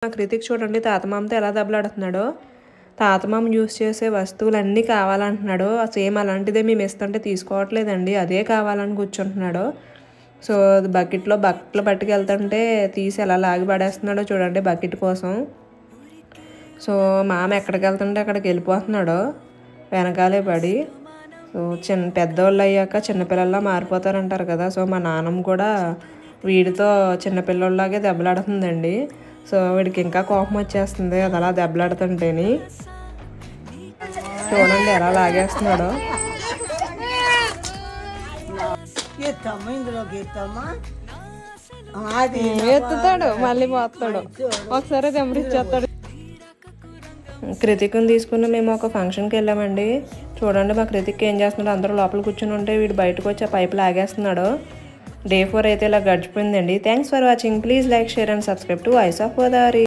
కృతిక్ చూడండి తాతమామతో ఎలా దెబ్బలాడుతున్నాడో. తాతమామ యూస్ చేసే వస్తువులన్నీ కావాలంటున్నాడు. సేమ్ అలాంటిదే మేము ఇస్తుంటే తీసుకోవట్లేదండి, అదే కావాలని కూర్చుంటున్నాడు. సో బకెట్లో బట్టలు పట్టుకెళ్తుంటే తీసి ఎలా లాగి పడేస్తున్నాడో చూడండి బకెట్ కోసం. సో మామ ఎక్కడికి వెళ్తుంటే అక్కడికి వెళ్ళిపోతున్నాడు వెనకాలే పడి. సో పెద్దవాళ్ళు అయ్యాక చిన్నపిల్లల్లా మారిపోతారంటారు కదా. సో మా నాన్నమ్మ కూడా వీడితో చిన్నపిల్లలాగే దెబ్బలాడుతుందండి. సో వీడికి ఇంకా కోపం వచ్చేస్తుంది అది అలా దెబ్బలాడుతుంటేని. చూడండి ఎలా లాగేస్తున్నాడో. ఎత్తుతాడు మళ్ళీ పోతాడు, ఒకసారి తెంపరిచ్చేస్తాడు. కృతిక్ని తీసుకుని మేము ఒక ఫంక్షన్కి వెళ్ళామండి. చూడండి మా కృతిక్ ఏం చేస్తున్నాడు, అందరూ లోపల కూర్చుని ఉంటే వీడు బయటకు వచ్చి ఆ పైపు లాగేస్తున్నాడు. Day 4 అయితే ఇలా గడిచిపోయిందండి. Thanks for watching. Please like, share and subscribe to Voice of Godavari.